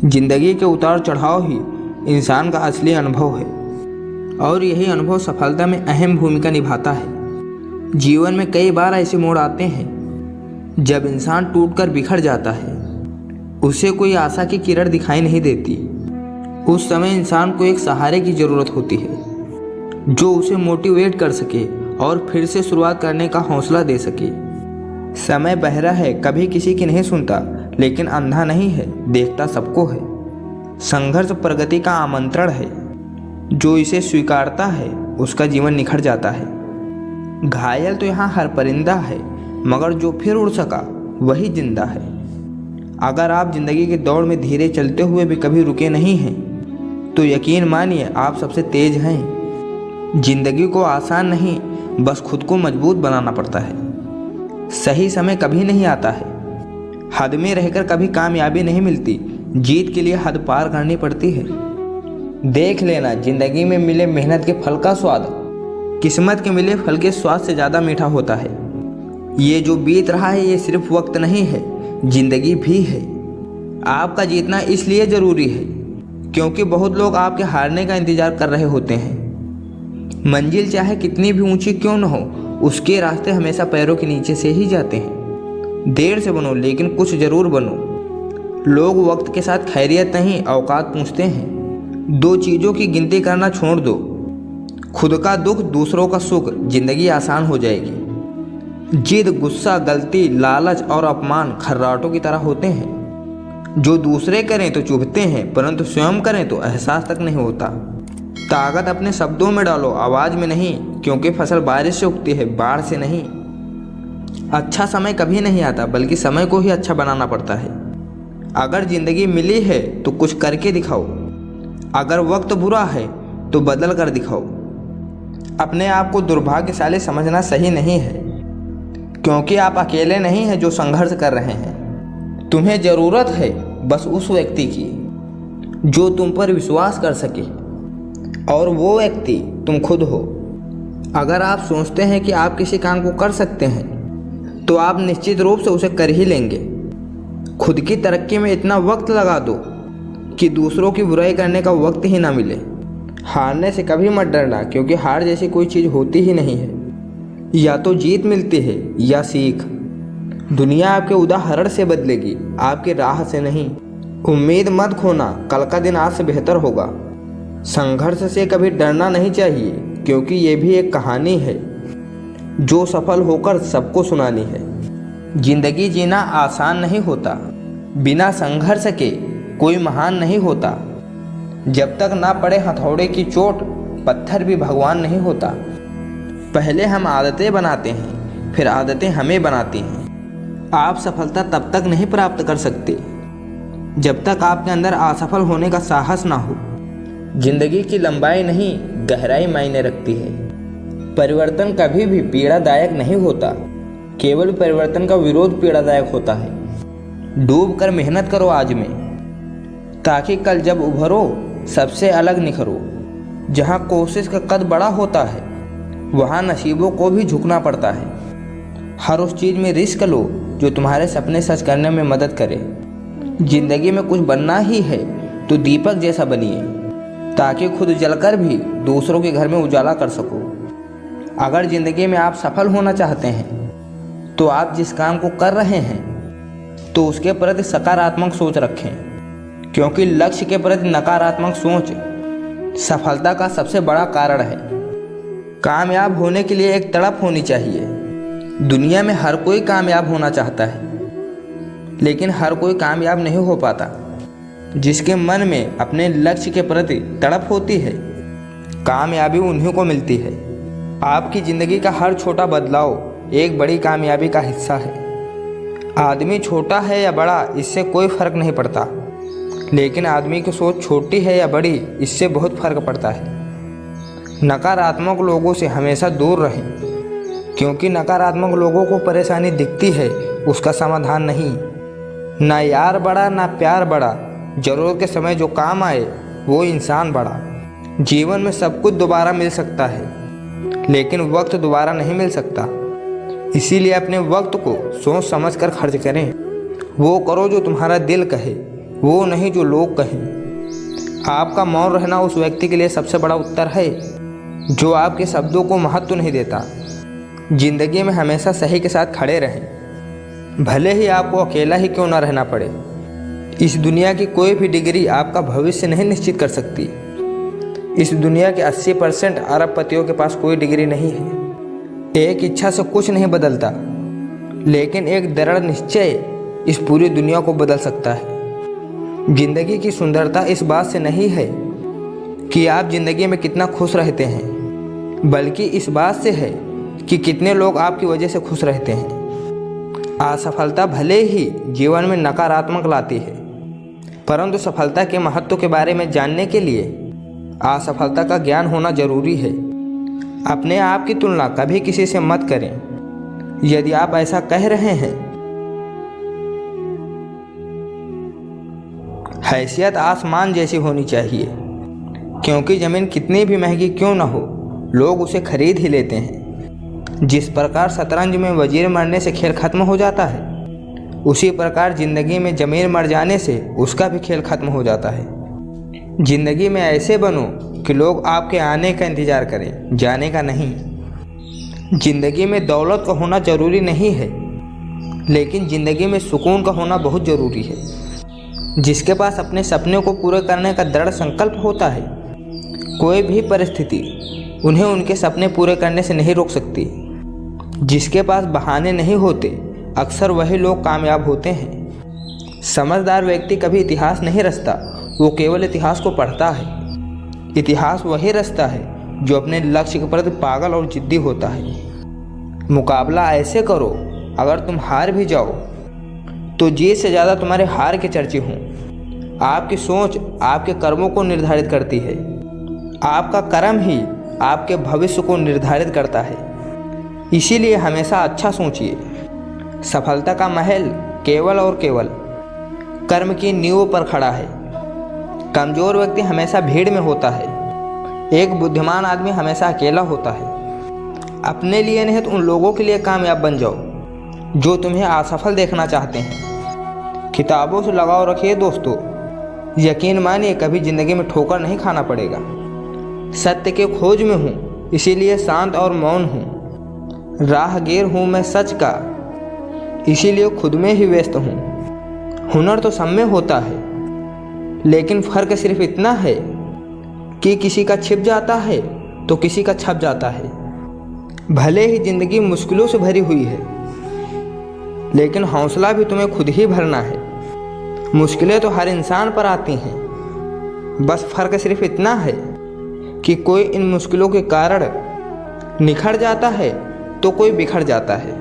जिंदगी के उतार चढ़ाव ही इंसान का असली अनुभव है और यही अनुभव सफलता में अहम भूमिका निभाता है। जीवन में कई बार ऐसे मोड़ आते हैं जब इंसान टूटकर बिखर जाता है, उसे कोई आशा की किरण दिखाई नहीं देती। उस समय इंसान को एक सहारे की ज़रूरत होती है जो उसे मोटिवेट कर सके और फिर से शुरुआत करने का हौसला दे सके। समय बहरा है, कभी किसी की नहीं सुनता, लेकिन अंधा नहीं है, देखता सबको है। संघर्ष प्रगति का आमंत्रण है, जो इसे स्वीकारता है उसका जीवन निखर जाता है। घायल तो यहाँ हर परिंदा है, मगर जो फिर उड़ सका वही जिंदा है। अगर आप जिंदगी की दौड़ में धीरे चलते हुए भी कभी रुके नहीं हैं, तो यकीन मानिए आप सबसे तेज हैं। जिंदगी को आसान नहीं, बस खुद को मजबूत बनाना पड़ता है। सही समय कभी नहीं आता है, हद में रहकर कभी कामयाबी नहीं मिलती, जीत के लिए हद पार करनी पड़ती है। देख लेना, जिंदगी में मिले मेहनत के फल का स्वाद किस्मत के मिले फल के स्वाद से ज़्यादा मीठा होता है। ये जो बीत रहा है ये सिर्फ वक्त नहीं है, जिंदगी भी है। आपका जीतना इसलिए ज़रूरी है क्योंकि बहुत लोग आपके हारने का इंतज़ार कर रहे होते हैं। मंजिल चाहे कितनी भी ऊंची क्यों न हो, उसके रास्ते हमेशा पैरों के नीचे से ही जाते हैं। देर से बनो लेकिन कुछ ज़रूर बनो। लोग वक्त के साथ खैरियत नहीं, औकात पूछते हैं। दो चीज़ों की गिनती करना छोड़ दो, खुद का दुख, दूसरों का सुख, जिंदगी आसान हो जाएगी। जिद, गुस्सा, गलती, लालच और अपमान खर्राटों की तरह होते हैं। जो दूसरे करें तो चुभते हैं, परंतु स्वयं करें तो एहसास तक नहीं होता। ताकत अपने शब्दों में डालो, आवाज़ में नहीं, क्योंकि फसल बारिश से उगती है, बाढ़ से नहीं। अच्छा समय कभी नहीं आता, बल्कि समय को ही अच्छा बनाना पड़ता है। अगर जिंदगी मिली है तो कुछ करके दिखाओ, अगर वक्त बुरा है तो बदल कर दिखाओ। अपने आप को दुर्भाग्यशाली समझना सही नहीं है, क्योंकि आप अकेले नहीं हैं जो संघर्ष कर रहे हैं। तुम्हें ज़रूरत है बस उस व्यक्ति की जो तुम पर विश्वास कर सके, और वो व्यक्ति तुम खुद हो। अगर आप सोचते हैं कि आप किसी काम को कर सकते हैं, तो आप निश्चित रूप से उसे कर ही लेंगे। खुद की तरक्की में इतना वक्त लगा दो कि दूसरों की बुराई करने का वक्त ही ना मिले। हारने से कभी मत डरना, क्योंकि हार जैसी कोई चीज़ होती ही नहीं है। या तो जीत मिलती है या सीख। दुनिया आपके उदाहरण से बदलेगी, आपकी राह से नहीं। उम्मीद मत खोना, कल का दिन आज से बेहतर होगा। संघर्ष से कभी डरना नहीं चाहिए, क्योंकि ये भी एक कहानी है जो सफल होकर सबको सुनानी है। जिंदगी जीना आसान नहीं होता, बिना संघर्ष के कोई महान नहीं होता। जब तक ना पड़े हथौड़े की चोट, पत्थर भी भगवान नहीं होता। पहले हम आदतें बनाते हैं, फिर आदतें हमें बनाती हैं। आप सफलता तब तक नहीं प्राप्त कर सकते जब तक आपके अंदर असफल होने का साहस ना हो। जिंदगी की लंबाई नहीं, गहराई मायने रखती है। परिवर्तन कभी भी पीड़ादायक नहीं होता, केवल परिवर्तन का विरोध पीड़ादायक होता है। डूब कर मेहनत करो आज में, ताकि कल जब उभरो सबसे अलग निखरो। जहाँ कोशिश का कद बड़ा होता है, वहाँ नसीबों को भी झुकना पड़ता है। हर उस चीज़ में रिस्क लो जो तुम्हारे सपने सच करने में मदद करे। जिंदगी में कुछ बनना ही है तो दीपक जैसा बनिए, ताकि खुद जलकर भी दूसरों के घर में उजाला कर सको। अगर ज़िंदगी में आप सफल होना चाहते हैं, तो आप जिस काम को कर रहे हैं तो उसके प्रति सकारात्मक सोच रखें, क्योंकि लक्ष्य के प्रति नकारात्मक सोच सफलता का सबसे बड़ा कारण है। कामयाब होने के लिए एक तड़प होनी चाहिए। दुनिया में हर कोई कामयाब होना चाहता है, लेकिन हर कोई कामयाब नहीं हो पाता। जिसके मन में अपने लक्ष्य के प्रति तड़प होती है, कामयाबी उन्हीं को मिलती है। आपकी ज़िंदगी का हर छोटा बदलाव एक बड़ी कामयाबी का हिस्सा है। आदमी छोटा है या बड़ा, इससे कोई फ़र्क नहीं पड़ता, लेकिन आदमी की सोच छोटी है या बड़ी, इससे बहुत फ़र्क पड़ता है। नकारात्मक लोगों से हमेशा दूर रहें, क्योंकि नकारात्मक लोगों को परेशानी दिखती है, उसका समाधान नहीं। ना यार बड़ा ना प्यार बड़ा, ज़रूरत के समय जो काम आए वो इंसान बड़ा। जीवन में सब कुछ दोबारा मिल सकता है, लेकिन वक्त दोबारा नहीं मिल सकता। इसीलिए अपने वक्त को सोच समझ कर खर्च करें। वो करो जो तुम्हारा दिल कहे, वो नहीं जो लोग कहें। आपका मौन रहना उस व्यक्ति के लिए सबसे बड़ा उत्तर है जो आपके शब्दों को महत्व नहीं देता। जिंदगी में हमेशा सही के साथ खड़े रहें, भले ही आपको अकेला ही क्यों ना रहना पड़े। इस दुनिया की कोई भी डिग्री आपका भविष्य नहीं निश्चित कर सकती। इस दुनिया के 80% अरबपतियों के पास कोई डिग्री नहीं है। एक इच्छा से कुछ नहीं बदलता, लेकिन एक दृढ़ निश्चय इस पूरी दुनिया को बदल सकता है। जिंदगी की सुंदरता इस बात से नहीं है कि आप जिंदगी में कितना खुश रहते हैं, बल्कि इस बात से है कि कितने लोग आपकी वजह से खुश रहते हैं। असफलता भले ही जीवन में नकारात्मक लाती है, परंतु सफलता के महत्व के बारे में जानने के लिए असफलता का ज्ञान होना जरूरी है। अपने आप की तुलना कभी किसी से मत करें। यदि आप ऐसा कह रहे हैं, हैसियत आसमान जैसी होनी चाहिए, क्योंकि ज़मीन कितनी भी महंगी क्यों न हो, लोग उसे खरीद ही लेते हैं। जिस प्रकार शतरंज में वजीर मरने से खेल खत्म हो जाता है, उसी प्रकार ज़िंदगी में ज़मीर मर जाने से उसका भी खेल खत्म हो जाता है। ज़िंदगी में ऐसे बनो कि लोग आपके आने का इंतज़ार करें, जाने का नहीं। ज़िंदगी में दौलत का होना ज़रूरी नहीं है, लेकिन ज़िंदगी में सुकून का होना बहुत ज़रूरी है। जिसके पास अपने सपने को पूरे करने का दृढ़ संकल्प होता है, कोई भी परिस्थिति उन्हें उनके सपने पूरे करने से नहीं रोक सकती। जिसके पास बहाने नहीं होते, अक्सर वही लोग कामयाब होते हैं। समझदार व्यक्ति कभी इतिहास नहीं रचता, वो केवल इतिहास को पढ़ता है। इतिहास वही रचता है जो अपने लक्ष्य के प्रति पागल और जिद्दी होता है। मुकाबला ऐसे करो, अगर तुम हार भी जाओ तो जीत से ज़्यादा तुम्हारे हार के चर्चे हों। आपकी सोच आपके कर्मों को निर्धारित करती है। आपका कर्म ही आपके भविष्य को निर्धारित करता है। इसीलिए हमेशा अच्छा सोचिए। सफलता का महल केवल और केवल कर्म की नींव पर खड़ा है। कमज़ोर व्यक्ति हमेशा भीड़ में होता है। एक बुद्धिमान आदमी हमेशा अकेला होता है। अपने लिए नहीं तो उन लोगों के लिए कामयाब बन जाओ जो तुम्हें असफल देखना चाहते हैं। किताबों से लगाव रखिए दोस्तों। यकीन मानिए कभी ज़िंदगी में ठोकर नहीं खाना पड़ेगा। सत्य के खोज में हूँ, इसीलिए शांत और मौन हूँ। राहगीर हूँ मैं सच का, इसीलिए खुद में ही व्यस्त हूँ। हुनर तो सब में होता है, लेकिन फ़र्क सिर्फ इतना है कि किसी का छिप जाता है तो किसी का छप जाता है। भले ही ज़िंदगी मुश्किलों से भरी हुई है, लेकिन हौसला भी तुम्हें खुद ही भरना है। मुश्किलें तो हर इंसान पर आती हैं, बस फ़र्क सिर्फ इतना है कि कोई इन मुश्किलों के कारण निखर जाता है तो कोई बिखर जाता है।